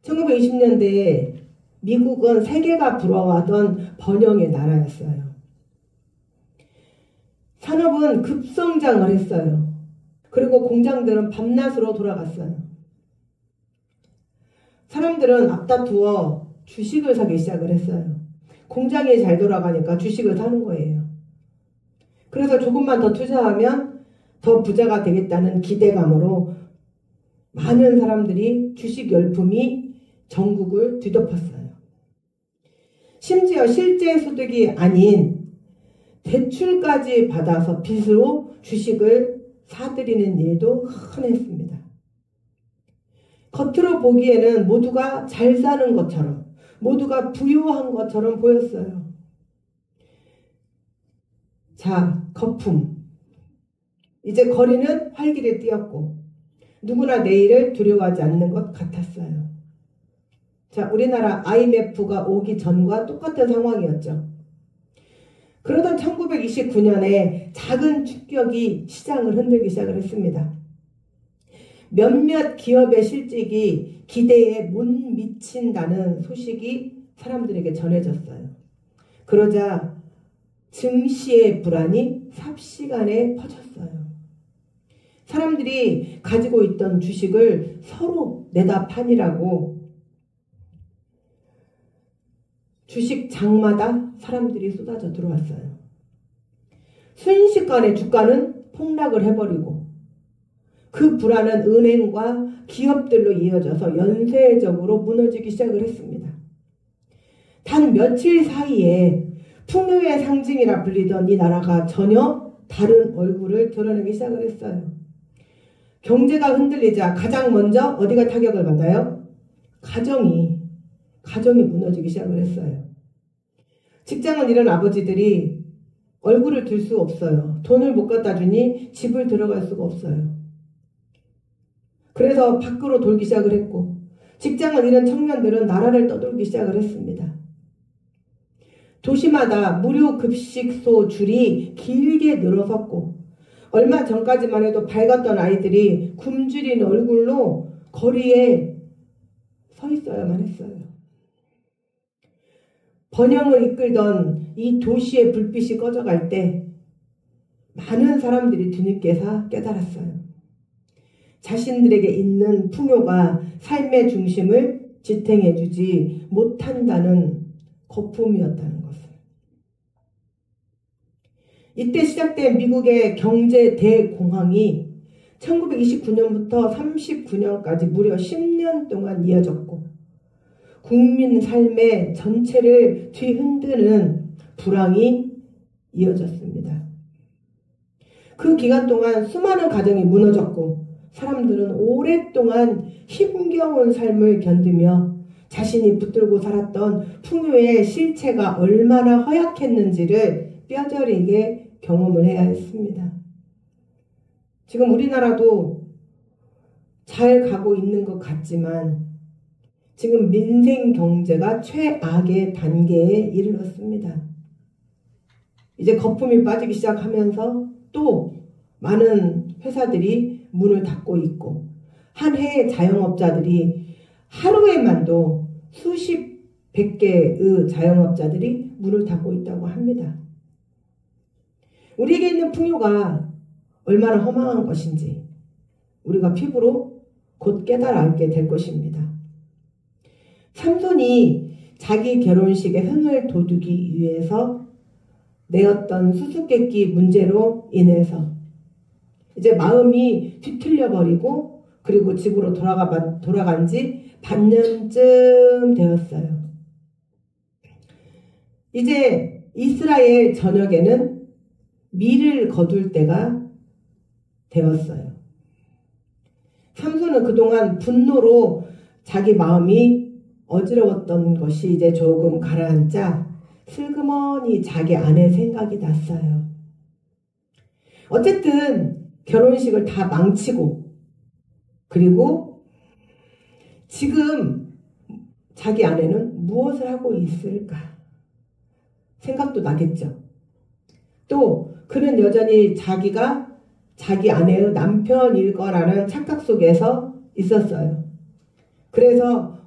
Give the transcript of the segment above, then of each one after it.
1920년대에 미국은 세계가 부러워하던 번영의 나라였어요. 산업은 급성장을 했어요. 그리고 공장들은 밤낮으로 돌아갔어요. 사람들은 앞다투어 주식을 사기 시작을 했어요. 공장이 잘 돌아가니까 주식을 사는 거예요. 그래서 조금만 더 투자하면 더 부자가 되겠다는 기대감으로 많은 사람들이 주식 열풍이 전국을 뒤덮었어요. 심지어 실제 소득이 아닌 대출까지 받아서 빚으로 주식을 사들이는 일도 흔했습니다. 겉으로 보기에는 모두가 잘 사는 것처럼, 모두가 부유한 것처럼 보였어요. 자, 거품. 이제 거리는 활기를 띄었고 누구나 내일을 두려워하지 않는 것 같았어요. 자, 우리나라 IMF가 오기 전과 똑같은 상황이었죠. 그러던 1929년에 작은 충격이 시장을 흔들기 시작을 했습니다. 몇몇 기업의 실직이 기대에 못 미친다는 소식이 사람들에게 전해졌어요. 그러자 증시의 불안이 삽시간에 퍼졌어요. 사람들이 가지고 있던 주식을 서로 내다 팔이라고 주식장마다 사람들이 쏟아져 들어왔어요. 순식간에 주가는 폭락을 해버리고 그 불안은 은행과 기업들로 이어져서 연쇄적으로 무너지기 시작을 했습니다. 단 며칠 사이에 풍요의 상징이라 불리던 이 나라가 전혀 다른 얼굴을 드러내기 시작을 했어요. 경제가 흔들리자 가장 먼저 어디가 타격을 받아요? 가정이 무너지기 시작을 했어요. 직장을 잃은 아버지들이 얼굴을 들 수 없어요. 돈을 못 갖다 주니 집을 들어갈 수가 없어요. 그래서 밖으로 돌기 시작을 했고 직장을 잃은 청년들은 나라를 떠돌기 시작을 했습니다. 도시마다 무료 급식소 줄이 길게 늘어섰고 얼마 전까지만 해도 밝았던 아이들이 굶주린 얼굴로 거리에 서 있어야만 했어요. 번영을 이끌던 이 도시의 불빛이 꺼져갈 때 많은 사람들이 뒤늦게 깨달았어요. 자신들에게 있는 풍요가 삶의 중심을 지탱해주지 못한다는 거품이었다는 것을. 이때 시작된 미국의 경제 대공황이 1929년부터 39년까지 무려 10년 동안 이어졌고 국민 삶의 전체를 뒤흔드는 불황이 이어졌습니다. 그 기간 동안 수많은 가정이 무너졌고 사람들은 오랫동안 힘겨운 삶을 견디며 자신이 붙들고 살았던 풍요의 실체가 얼마나 허약했는지를 뼈저리게 경험을 해야 했습니다. 지금 우리나라도 잘 가고 있는 것 같지만 지금 민생 경제가 최악의 단계에 이르렀습니다. 이제 거품이 빠지기 시작하면서 또 많은 회사들이 문을 닫고 있고 한 해의 자영업자들이 하루에만도 수십 백 개의 자영업자들이 문을 닫고 있다고 합니다. 우리에게 있는 풍요가 얼마나 허망한 것인지 우리가 피부로 곧 깨달아 알게 될 것입니다. 삼손이 자기 결혼식의 흥을 돋우기 위해서 내었던 수수께끼 문제로 인해서 이제 마음이 뒤틀려 버리고 그리고 집으로 돌아간 지 반년쯤 되었어요. 이제 이스라엘 전역에는 밀을 거둘 때가 되었어요. 삼손은 그동안 분노로 자기 마음이 어지러웠던 것이 이제 조금 가라앉자 슬그머니 자기 아내 생각이 났어요. 어쨌든 결혼식을 다 망치고 그리고 지금 자기 아내는 무엇을 하고 있을까 생각도 나겠죠. 또 그는 여전히 자기가 자기 아내의 남편일 거라는 착각 속에서 있었어요. 그래서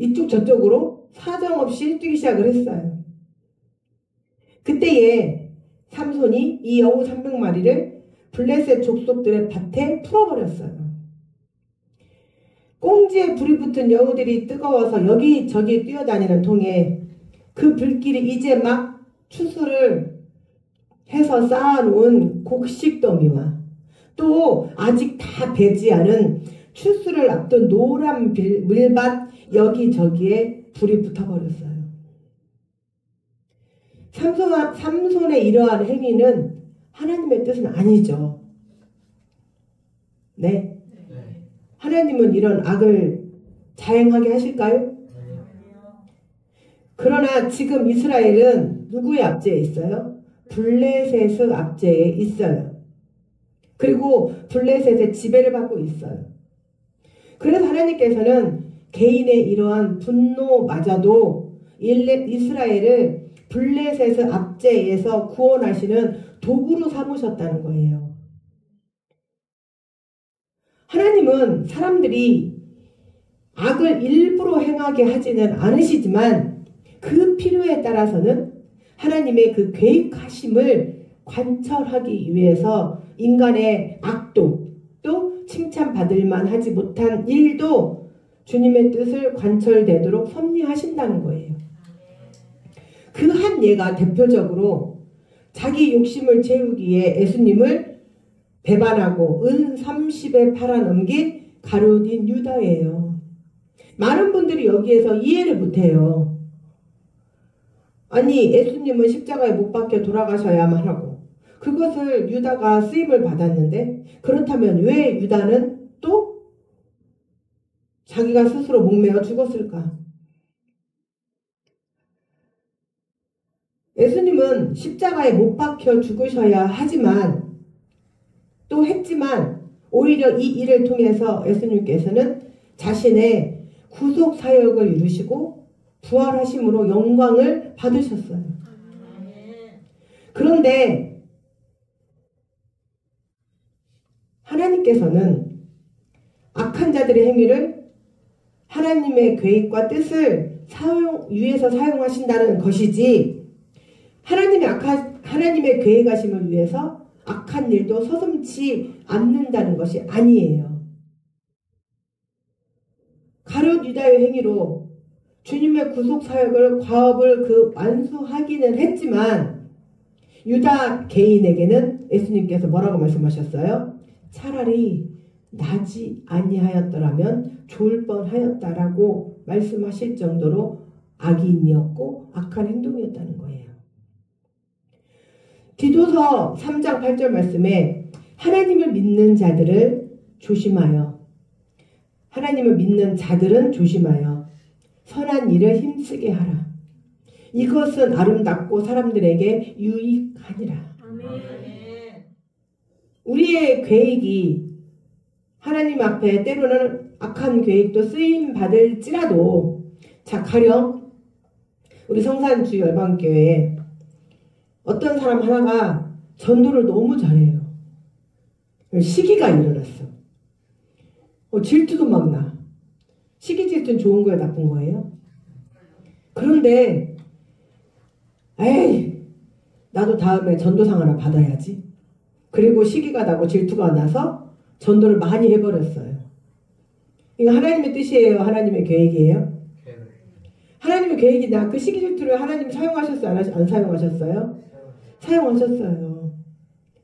이쪽 저쪽으로 사정없이 뛰기 시작을 했어요. 그때에 삼손이 이 여우 300마리를 블레셋 족속들의 밭에 풀어버렸어요. 꽁지에 불이 붙은 여우들이 뜨거워서 여기저기 뛰어다니는 통에 그 불길이 이제 막 추수를 해서 쌓아놓은 곡식더미와 또 아직 다 배지 않은 추수를 앞둔 노란 밀밭 여기저기에 불이 붙어버렸어요. 삼손의 이러한 행위는 하나님의 뜻은 아니죠. 네. 하나님은 이런 악을 자행하게 하실까요? 그러나 지금 이스라엘은 누구의 압제에 있어요? 블레셋의 압제에 있어요. 그리고 블레셋의 지배를 받고 있어요. 그래서 하나님께서는 개인의 이러한 분노마저도 이스라엘을 블레셋의 압제에서 구원하시는 도구로 삼으셨다는 거예요. 하나님은 사람들이 악을 일부러 행하게 하지는 않으시지만 그 필요에 따라서는 하나님의 그 계획하심을 관철하기 위해서 인간의 악도 또 칭찬받을 만하지 못한 일도 주님의 뜻을 관철되도록 섭리하신다는 거예요. 그 한 예가 대표적으로 자기 욕심을 채우기에 예수님을 배반하고 은 30에 팔아넘긴 가룟인 유다예요. 많은 분들이 여기에서 이해를 못해요. 아니 예수님은 십자가에 못 박혀 돌아가셔야만 하고 그것을 유다가 쓰임을 받았는데 그렇다면 왜 유다는 또 자기가 스스로 목매어 죽었을까? 예수님은 십자가에 못 박혀 죽으셔야 하지만 또 했지만 오히려 이 일을 통해서 예수님께서는 자신의 구속 사역을 이루시고 부활하심으로 영광을 받으셨어요. 그런데 하나님께서는 악한 자들의 행위를 하나님의 계획과 뜻을 위해서 사용하신다는 것이지 하나님의 계획하심을 위해서 악한 일도 서슴지 않는다는 것이 아니에요. 가룟 유다의 행위로 주님의 구속 사역을 과업을 완수하기는 했지만 유다 개인에게는 예수님께서 뭐라고 말씀하셨어요? 차라리 나지 아니하였더라면 좋을 뻔하였다라고 말씀하실 정도로 악인이었고 악한 행동이었다는 거예요. 디도서 3장 8절 말씀에 하나님을 믿는 자들을 조심하여 하나님을 믿는 자들은 조심하여 선한 일을 힘쓰게 하라. 이것은 아름답고 사람들에게 유익하니라. 우리의 계획이 하나님 앞에 때로는 악한 계획도 쓰임 받을지라도 자 가령 우리 성산주 열방교회에 어떤 사람 하나가 전도를 너무 잘해요. 시기가 일어났어. 질투도 막 나. 시기 질투는 좋은 거예요, 나쁜 거예요? 그런데 에이 나도 다음에 전도상 하나 받아야지. 그리고 시기가 나고 질투가 나서 전도를 많이 해버렸어요. 이거 하나님의 뜻이에요? 하나님의 계획이에요? 하나님의 계획이다. 그 시기 질투를 하나님 사용하셨어요? 안 사용하셨어요? 사용하셨어요.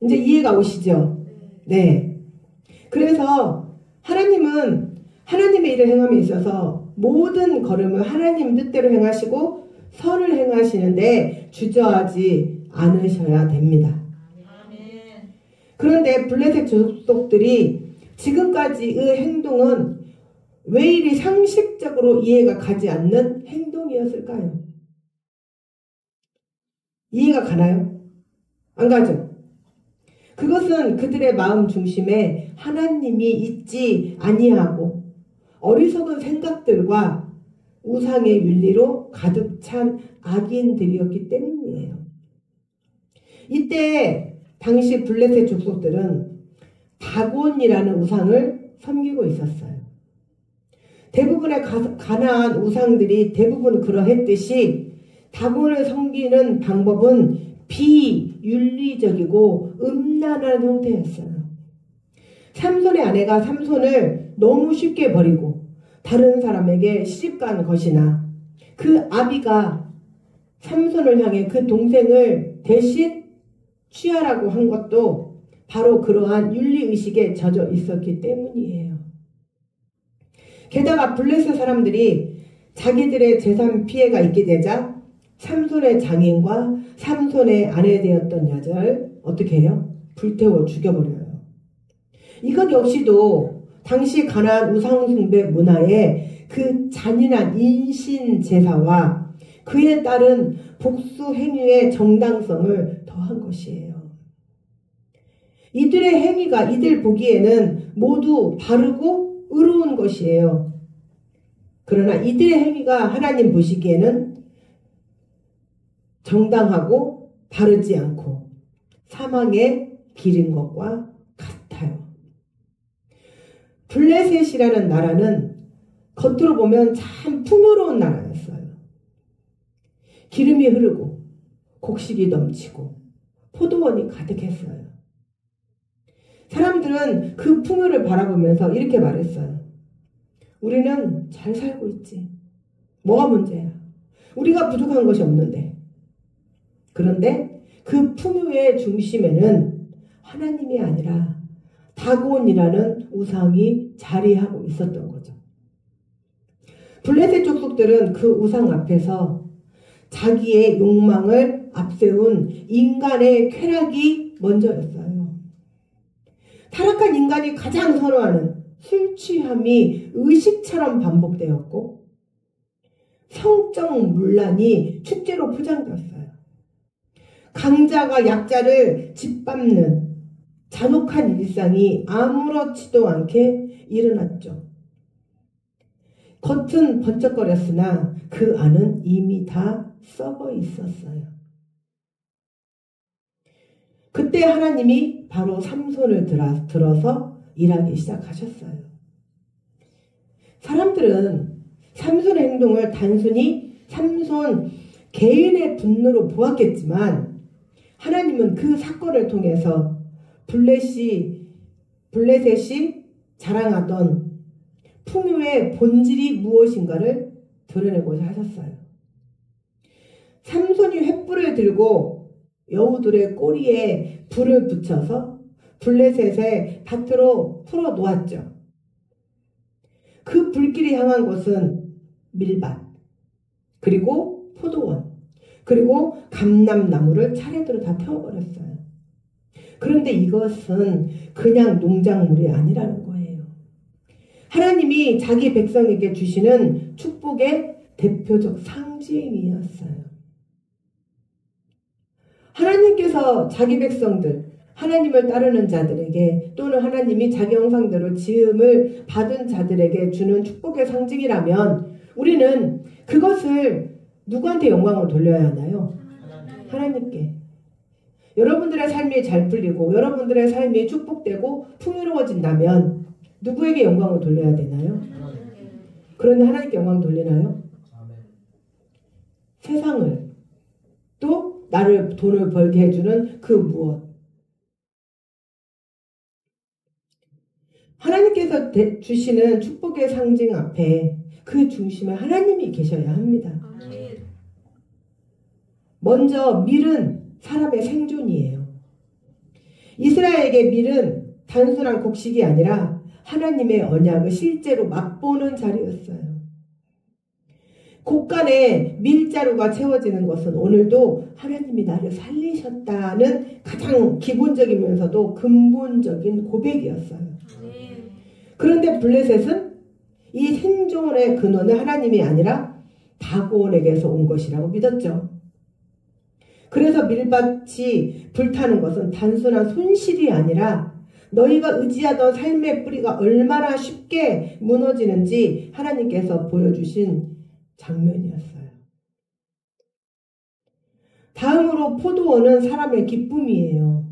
이제 이해가 오시죠? 네. 그래서 하나님은 하나님의 일을 행함에 있어서 모든 걸음을 하나님 뜻대로 행하시고 선을 행하시는데 주저하지 않으셔야 됩니다. 그런데 블레셋 족속들이 지금까지의 행동은 왜 이리 상식적으로 이해가 가지 않는 행동이었을까요? 이해가 가나요? 안 가죠? 그것은 그들의 마음 중심에 하나님이 있지 아니하고 어리석은 생각들과 우상의 윤리로 가득 찬 악인들이었기 때문이에요. 이때 당시 블레셋 족속들은 다곤이라는 우상을 섬기고 있었어요. 대부분의 가나안 우상들이 대부분 그러했듯이 다곤을 섬기는 방법은 비윤리적이고 음란한 형태였어요. 삼손의 아내가 삼손을 너무 쉽게 버리고 다른 사람에게 시집간 것이나 그 아비가 삼손을 향해 그 동생을 대신 취하라고 한 것도 바로 그러한 윤리의식에 젖어 있었기 때문이에요. 게다가 블레셋 사람들이 자기들의 재산 피해가 있게 되자 삼손의 장인과 삼손의 아내 되었던 여자를 어떻게 해요? 불태워 죽여버려요. 이것 역시도 당시 가나안 우상숭배 문화의 그 잔인한 인신 제사와 그에 따른 복수 행위의 정당성을 더한 것이에요. 이들의 행위가 이들 보기에는 모두 바르고 의로운 것이에요. 그러나 이들의 행위가 하나님 보시기에는 정당하고 바르지 않고 사망의 길인 것과 같아요. 블레셋이라는 나라는 겉으로 보면 참 풍요로운 나라였어요. 기름이 흐르고 곡식이 넘치고 포도원이 가득했어요. 사람들은 그 풍요를 바라보면서 이렇게 말했어요. 우리는 잘 살고 있지. 뭐가 문제야? 우리가 부족한 것이 없는데. 그런데 그 풍요의 중심에는 하나님이 아니라 다곤이라는 우상이 자리하고 있었던 거죠. 블레셋 족속들은 그 우상 앞에서 자기의 욕망을 앞세운 인간의 쾌락이 먼저였어요. 타락한 인간이 가장 선호하는 술 취함이 의식처럼 반복되었고 성적 문란이 축제로 포장되었어요. 강자가 약자를 짓밟는 잔혹한 일상이 아무렇지도 않게 일어났죠. 겉은 번쩍거렸으나 그 안은 이미 다 썩어 있었어요. 그때 하나님이 바로 삼손을 들어서 일하기 시작하셨어요. 사람들은 삼손의 행동을 단순히 삼손 개인의 분노로 보았겠지만 하나님은 그 사건을 통해서 블레셋이 자랑하던 풍요의 본질이 무엇인가를 드러내고자 하셨어요. 삼손이 횃불을 들고 여우들의 꼬리에 불을 붙여서 블레셋의 밭으로 풀어 놓았죠. 그 불길이 향한 곳은 밀밭, 그리고 포도원, 그리고 감람나무를 차례대로 다 태워버렸어요. 그런데 이것은 그냥 농작물이 아니라는 거예요. 하나님이 자기 백성에게 주시는 축복의 대표적 상징이었어요. 하나님께서 자기 백성들, 하나님을 따르는 자들에게 또는 하나님이 자기 형상대로 지음을 받은 자들에게 주는 축복의 상징이라면 우리는 그것을 누구한테 영광을 돌려야 하나요? 하나님께. 여러분들의 삶이 잘 풀리고 여러분들의 삶이 축복되고 풍요로워진다면 누구에게 영광을 돌려야 되나요? 그런데 하나님께 영광 돌리나요? 세상을 또 나를 돈을 벌게 해주는 그 무엇. 하나님께서 주시는 축복의 상징 앞에 그 중심에 하나님이 계셔야 합니다. 먼저 밀은 사람의 생존이에요. 이스라엘에게 밀은 단순한 곡식이 아니라 하나님의 언약을 실제로 맛보는 자리였어요. 곳간에 밀자루가 채워지는 것은 오늘도 하나님이 나를 살리셨다는 가장 기본적이면서도 근본적인 고백이었어요. 그런데 블레셋은 이 생존의 근원은 하나님이 아니라 다곤에게서 온 것이라고 믿었죠. 그래서 밀밭이 불타는 것은 단순한 손실이 아니라 너희가 의지하던 삶의 뿌리가 얼마나 쉽게 무너지는지 하나님께서 보여주신 장면이었어요. 다음으로 포도원은 사람의 기쁨이에요.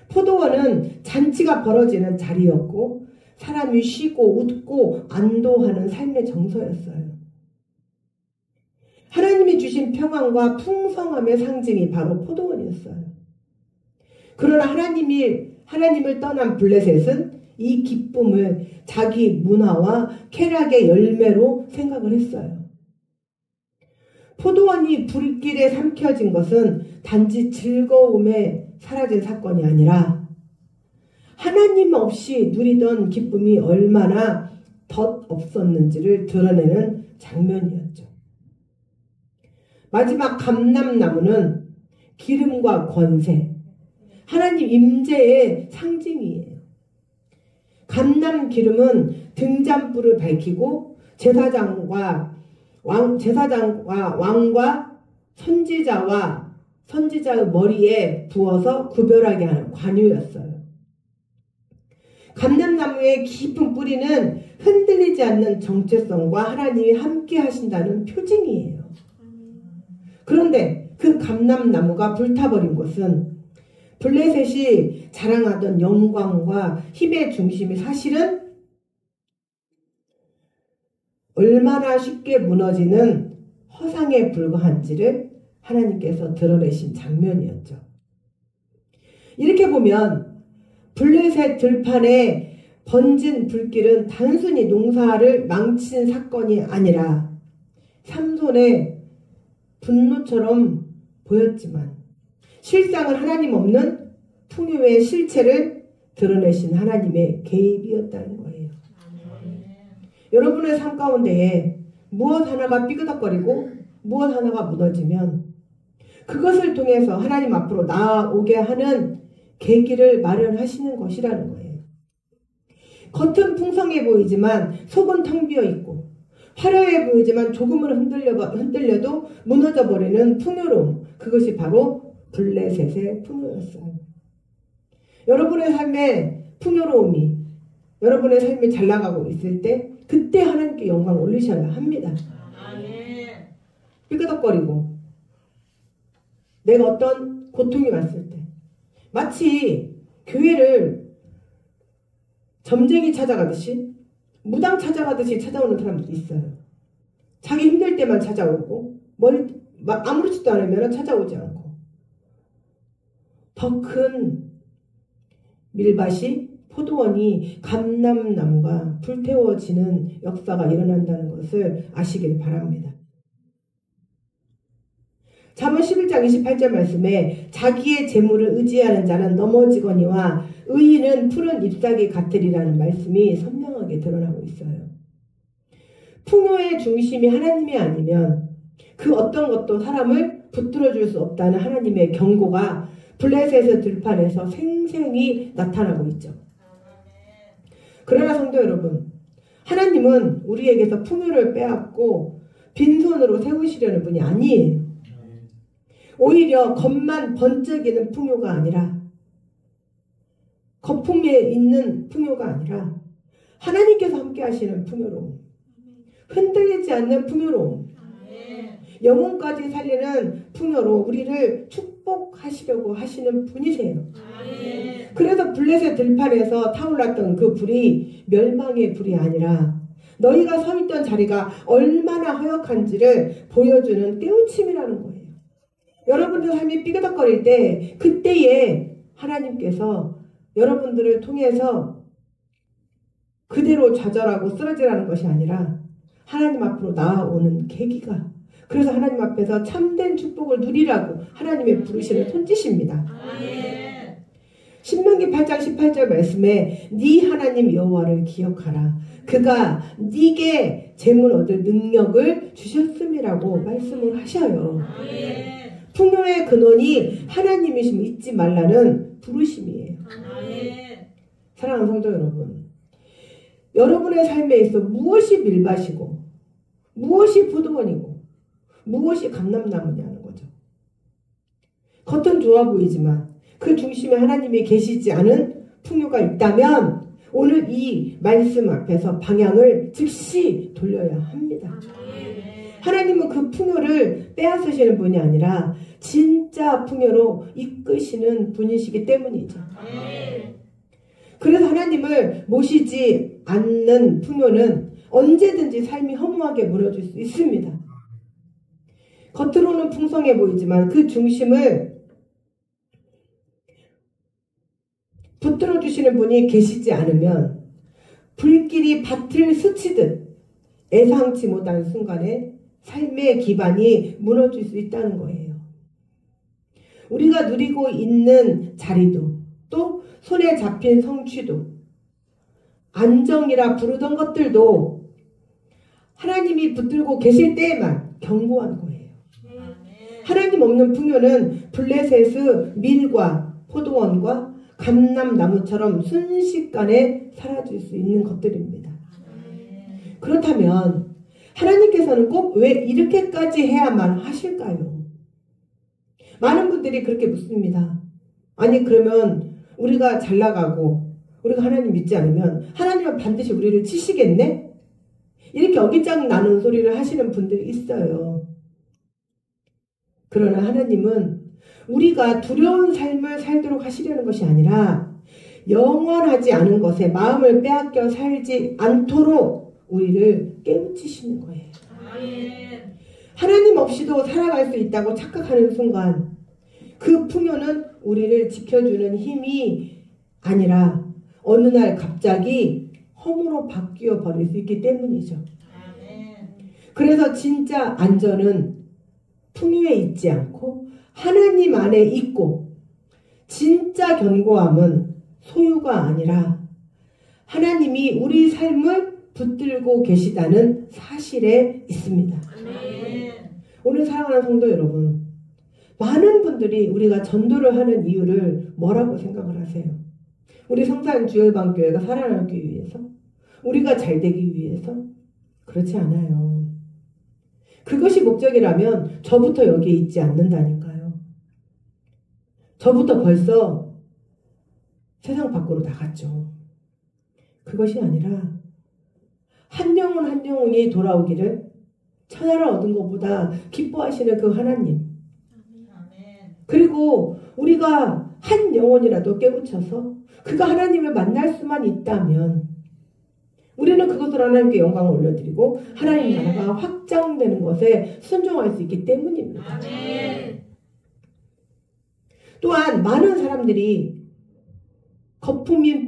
포도원은 잔치가 벌어지는 자리였고 사람이 쉬고 웃고 안도하는 삶의 정서였어요. 하나님이 주신 평안과 풍성함의 상징이 바로 포도원이었어요. 그러나 하나님을 떠난 블레셋은 이 기쁨을 자기 문화와 쾌락의 열매로 생각을 했어요. 포도원이 불길에 삼켜진 것은 단지 즐거움에 사라진 사건이 아니라 하나님 없이 누리던 기쁨이 얼마나 덧 없었는지를 드러내는 장면이었죠. 마지막 감람나무는 기름과 권세, 하나님 임재의 상징이에요. 감람 기름은 등잔불을 밝히고 제사장과 왕과 선지자의 머리에 부어서 구별하게 하는 관유였어요. 감람나무의 깊은 뿌리는 흔들리지 않는 정체성과 하나님이 함께 하신다는 표징이에요. 그런데 그 감람나무가 불타버린 것은 블레셋이 자랑하던 영광과 힘의 중심이 사실은 얼마나 쉽게 무너지는 허상에 불과한지를 하나님께서 드러내신 장면이었죠. 이렇게 보면 블레셋 들판에 번진 불길은 단순히 농사를 망친 사건이 아니라 삼손의 분노처럼 보였지만 실상은 하나님 없는 풍요의 실체를 드러내신 하나님의 개입이었다는 거예요. 여러분의 삶 가운데에 무엇 하나가 삐그덕거리고 무엇 하나가 무너지면 그것을 통해서 하나님 앞으로 나아오게 하는 계기를 마련하시는 것이라는 거예요. 겉은 풍성해 보이지만 속은 텅 비어 있고 화려해 보이지만 조금은 흔들려도 무너져 버리는 풍요로움, 그것이 바로 블레셋의 풍요였어요. 여러분의 삶에 풍요로움이, 여러분의 삶이 잘 나가고 있을 때 그때 하나님께 영광 올리셔야 합니다. 삐그덕거리고 내가 어떤 고통이 왔을 때 마치 교회를 점쟁이 찾아가듯이 무당 찾아가듯이 찾아오는 사람들이 있어요. 자기 힘들 때만 찾아오고 아무렇지도 않으면 찾아오지 않고 더 큰 밀밭이 포도원이 감람나무가 불태워지는 역사가 일어난다는 것을 아시길 바랍니다. 잠언 11장 28절 말씀에 자기의 재물을 의지하는 자는 넘어지거니와 의인은 푸른 잎사귀 같으리라는 말씀이 선명하게 드러나고 있어요. 풍요의 중심이 하나님이 아니면 그 어떤 것도 사람을 붙들어줄 수 없다는 하나님의 경고가 블레셋의 들판에서 생생히 나타나고 있죠. 그러나 성도 여러분, 하나님은 우리에게서 풍요를 빼앗고 빈손으로 세우시려는 분이 아니에요. 오히려 겉만 번쩍이는 풍요가 아니라 거품에 있는 풍요가 아니라 하나님께서 함께 하시는 풍요로움, 흔들리지 않는 풍요로움, 영혼까지 살리는 풍요로 우리를 축복하시려고 하시는 분이세요. 그래서 블레셋 들판에서 타올랐던 그 불이 멸망의 불이 아니라 너희가 서 있던 자리가 얼마나 허역한지를 보여주는 깨우침이라는 거예요. 여러분들 삶이 삐그덕거릴 때 그때에 하나님께서 여러분들을 통해서 그대로 좌절하고 쓰러지라는 것이 아니라 하나님 앞으로 나아오는 계기가, 그래서 하나님 앞에서 참된 축복을 누리라고 하나님의 부르시는 손짓입니다. 신명기 8장 18절 말씀에 네 하나님 여호와를 기억하라. 그가 네게 재물 얻을 능력을 주셨음이라고 말씀을 하셔요. 풍요의 근원이 하나님이심을 잊지 말라는 부르심이에요. 사랑하는 성도 여러분, 여러분의 삶에 있어 무엇이 밀밭이고 무엇이 포도원이고 무엇이 감람나무냐는 거죠. 겉은 좋아 보이지만 그 중심에 하나님이 계시지 않은 풍요가 있다면 오늘 이 말씀 앞에서 방향을 즉시 돌려야 합니다. 하나님은 그 풍요를 빼앗으시는 분이 아니라 진짜 풍요로 이끄시는 분이시기 때문이죠. 그래서 하나님을 모시지 않는 풍요는 언제든지 삶이 허무하게 무너질 수 있습니다. 겉으로는 풍성해 보이지만 그 중심을 붙들어 주시는 분이 계시지 않으면 불길이 밭을 스치듯 예상치 못한 순간에 삶의 기반이 무너질 수 있다는 거예요. 우리가 누리고 있는 자리도 또 손에 잡힌 성취도 안정이라 부르던 것들도 하나님이 붙들고 계실 때에만 견고한 거예요. 하나님 없는 풍요는 블레셋의 밀과 포도원과 감람나무처럼 순식간에 사라질 수 있는 것들입니다. 그렇다면 하나님께서는 꼭 왜 이렇게까지 해야만 하실까요? 많은 분들이 그렇게 묻습니다. 아니 그러면 우리가 잘 나가고 우리가 하나님 믿지 않으면 하나님은 반드시 우리를 치시겠네? 이렇게 어깃장 나는 소리를 하시는 분들이 있어요. 그러나 하나님은 우리가 두려운 삶을 살도록 하시려는 것이 아니라 영원하지 않은 것에 마음을 빼앗겨 살지 않도록 우리를 깨우치시는 거예요. 하나님 없이도 살아갈 수 있다고 착각하는 순간 그 풍요는 우리를 지켜주는 힘이 아니라 어느 날 갑자기 허무로 바뀌어 버릴 수 있기 때문이죠. 그래서 진짜 안전은 풍요에 있지 않고 하나님 안에 있고 진짜 견고함은 소유가 아니라 하나님이 우리 삶을 붙들고 계시다는 사실에 있습니다. 오늘 사랑하는 성도 여러분, 많은 분들이 우리가 전도를 하는 이유를 뭐라고 생각을 하세요? 우리 성산 주일방교회가 살아나기 위해서? 우리가 잘 되기 위해서? 그렇지 않아요. 그것이 목적이라면 저부터 여기에 있지 않는다니까요. 저부터 벌써 세상 밖으로 나갔죠. 그것이 아니라 한 영혼 한 영혼이 돌아오기를 천하를 얻은 것보다 기뻐하시는 그 하나님. 그리고 우리가 한 영혼이라도 깨우쳐서 그가 하나님을 만날 수만 있다면 우리는 그것으로 하나님께 영광을 올려드리고 하나님 나라가 확장되는 것에 순종할 수 있기 때문입니다. 또한 많은 사람들이 거품뿐인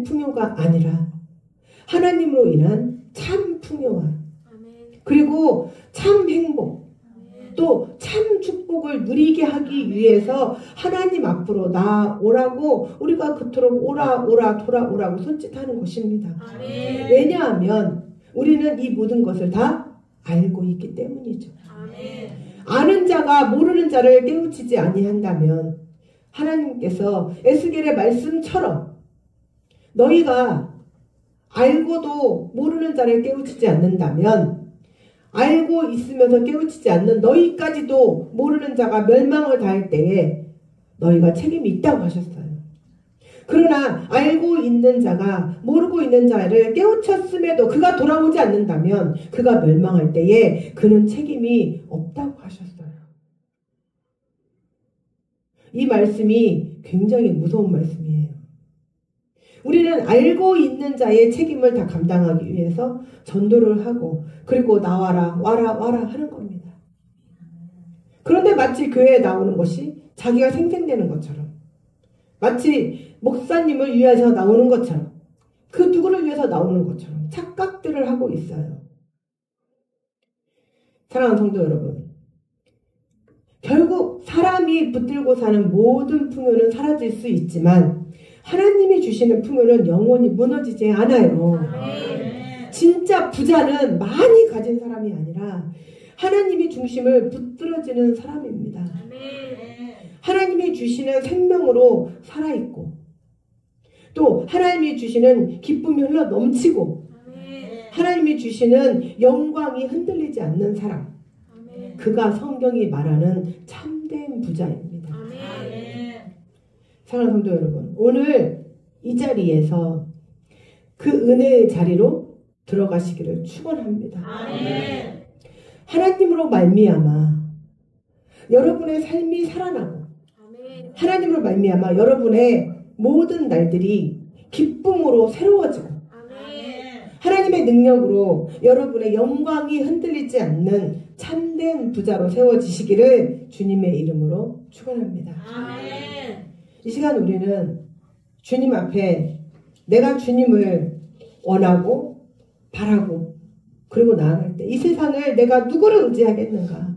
풍요가 아니라 하나님으로 인한 참 풍요와 그리고 참 행복 또 참 축복을 누리게 하기 위해서 하나님 앞으로 나오라고 우리가 그토록 오라 돌아오라고 손짓하는 것입니다. 왜냐하면 우리는 이 모든 것을 다 알고 있기 때문이죠. 아는 자가 모르는 자를 깨우치지 아니한다면 하나님께서 에스겔의 말씀처럼 너희가 알고도 모르는 자를 깨우치지 않는다면 알고 있으면서 깨우치지 않는 너희까지도 모르는 자가 멸망을 당할 때에 너희가 책임이 있다고 하셨어요. 그러나 알고 있는 자가 모르고 있는 자를 깨우쳤음에도 그가 돌아오지 않는다면 그가 멸망할 때에 그는 책임이 없다고 하셨어요. 이 말씀이 굉장히 무서운 말씀이에요. 우리는 알고 있는 자의 책임을 다 감당하기 위해서 전도를 하고 그리고 나와라 와라 하는 겁니다. 그런데 마치 교회에 나오는 것이 자기가 생생되는 것처럼 마치 목사님을 위해서 나오는 것처럼 그 누구를 위해서 나오는 것처럼 착각들을 하고 있어요. 사랑하는 성도 여러분, 결국 사람이 붙들고 사는 모든 풍요는 사라질 수 있지만 하나님이 주시는 풍요는 영원히 무너지지 않아요. 진짜 부자는 많이 가진 사람이 아니라 하나님이 중심을 붙들어지는 사람입니다. 하나님이 주시는 생명으로 살아있고 또 하나님이 주시는 기쁨이 흘러 넘치고 하나님이 주시는 영광이 흔들리지 않는 사람, 그가 성경이 말하는 참된 부자입니다. 사랑하는 성도 여러분, 오늘 이 자리에서 그 은혜의 자리로 들어가시기를 축원합니다. 하나님으로 말미암아 여러분의 삶이 살아나고 하나님으로 말미암아 여러분의 모든 날들이 기쁨으로 새로워지고 아멘. 하나님의 능력으로 여러분의 영광이 흔들리지 않는 참된 부자로 세워지시기를 주님의 이름으로 축원합니다. 아멘. 이 시간 우리는 주님 앞에 내가 주님을 원하고 바라고 그리고 나아갈 때 이 세상을 내가 누구를 의지하겠는가?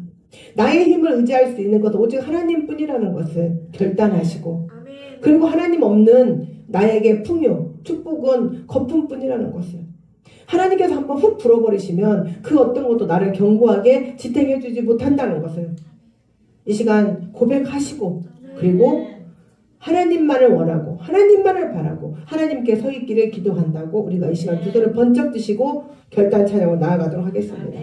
나의 힘을 의지할 수 있는 것은 오직 하나님뿐이라는 것을 결단하시고 아멘. 그리고 하나님 없는 나에게 풍요, 축복은 거품뿐이라는 것을 하나님께서 한번 훅 불어버리시면 그 어떤 것도 나를 견고하게 지탱해주지 못한다는 것을 이 시간 고백하시고 그리고 하나님만을 원하고 하나님만을 바라고 하나님께 서 있기를 기도한다고 우리가 이 시간 두 손을 번쩍 드시고 결단 찬양으로 나아가도록 하겠습니다.